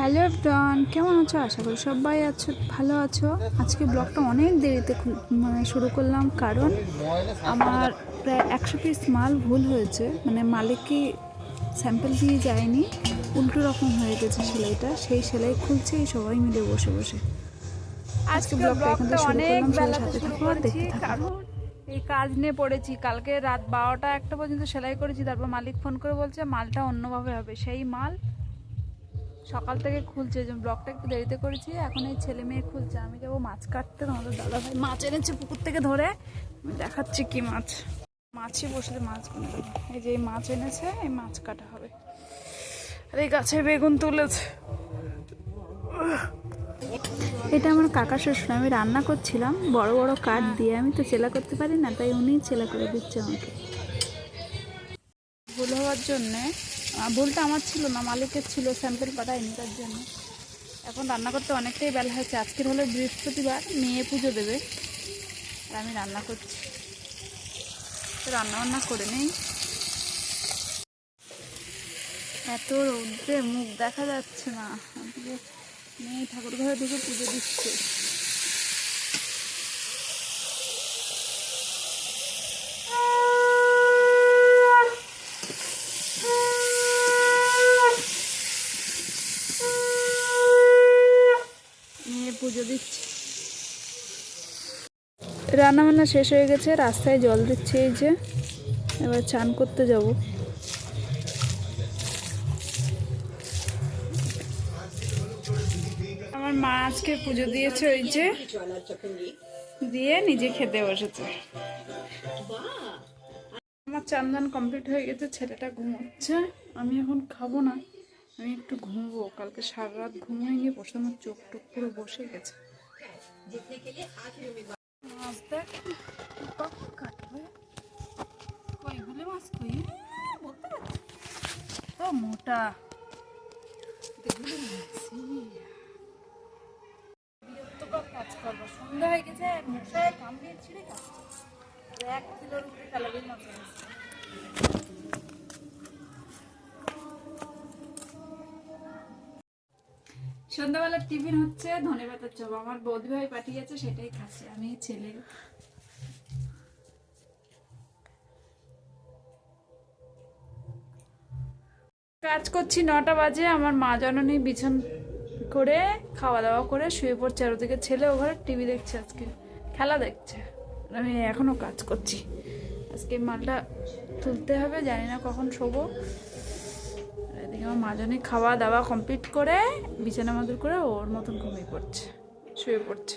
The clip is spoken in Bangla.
হ্যালো এভরিওয়ান, কেমন আছো? আশা করি সবাই ভালো আছো। আজকে ব্লগটা অনেক দেরিতে শুরু করলাম, কারণ আমার প্রায় 100 পিস মাল ভুল হয়েছে। মালিককে স্যাম্পল দিয়ে যায়নি, উল্টো রকম হয়ে গেছে সেলাইটা। সেই সেলাই খুলছে সবাই মিলে বসে বসে। আজকে ব্লগটা এখান থেকে শুরু করলাম, সবাই সাথে থাকো আর দেখতে থাকো। এই কাজ নিয়ে পড়েছি, কালকে রাত 12টা-1টা পর্যন্ত সেলাই করেছি। তারপর মালিক ফোন করে বলছে মালটা অন্যভাবে হবে। সেই মাল সকাল থেকে খুলছে, যে ব্লগটা একটু দেরিতে করেছি। এখন এই ছেলে মেয়ে খুলছে, আমি যাবো মাছ কাটতে। তোমাদের দাদা ভাই মাছ এনেছে পুকুর থেকে ধরে, আমি দেখাচ্ছি কি মাছ। মাছই বসলে মাছ কিনে দেবো। এই যে এই মাছ এনেছে, এই মাছ কাটা হবে। আর এই গাছে বেগুন তুলেছে। এটা আমার কাকা শ্বশুর। আমি রান্না করছিলাম বড় বড় কাঠ দিয়ে, আমি তো চেলা করতে পারি না, তাই উনিই চেলা করে দিচ্ছে আমাকে। ভুল হওয়ার জন্যে, ভুলটা আমার ছিল না, মালিকের ছিল, স্যাম্পেল পাঠায়নি তার জন্য। এখন রান্না করতে অনেকটাই বেলা হয়েছে। আজকের হলো বৃহস্পতিবার, মেয়ে পুজো দেবে, আর আমি রান্না করছি। তো রান্না করে নেই। এত রৌদ্রে মুখ দেখা যাচ্ছে না, মেয়ে ঠাকুর ঘরে ঢুকে পুজো দিচ্ছে। পুজো দিচ্ছি। রান্নাবান্না শেষ হয়ে গেছে, রাস্তায় জল দিচ্ছে। এই যে এবার চান করতে যাব। আমার মা আজকে পুজো দিয়েছে, ওই যে দিয়ে নিজে খেতে বসেছে। আমার চান কমপ্লিট হয়ে গেছে, ছেলেটা ঘুমোচ্ছে। আমি এখন খাবো না, আমি একটু ঘুমবো। কালকে সারা রাত ঘুম হয়নি, বসে আমার চোখ টোক পুরো বসে গেছে। মাছ দেখ কখন কাটবে, কইগুলো মাছ কই বলতে পারছি তো মোটা। বিরক্তকর কাজ করবো, সন্ধ্যা হয়ে গেছে, মশায় কামড়িয়ে ছিঁড়ে খাচ্ছে। 1 কিলোর উপরে ক্যালোরি মাছ আছে। সন্ধ্যাবেলার টিফিন হচ্ছে ধনেপাতার চপ। আমার বৌদি ভাই পাঠিয়েছে, সেটাই খাচ্ছে আমি, ছেলে। কাজ করছি, 9টা বাজে। আমার মা জননী বিছান করে খাওয়া দাওয়া করে শুয়ে পড়ছে, আর ওদিকে ছেলে ও ঘরে টিভি দেখছে, আজকে খেলা দেখছে। আমি এখনো কাজ করছি। আজকে মালটা তুলতে হবে, জানি না কখন শোবো। এদিকে আমার মা জননী খাওয়া দাওয়া কমপ্লিট করে বিছানা মাদুর করে ওর মতন ঘুমিয়ে পড়ছে, শুয়ে পড়ছে।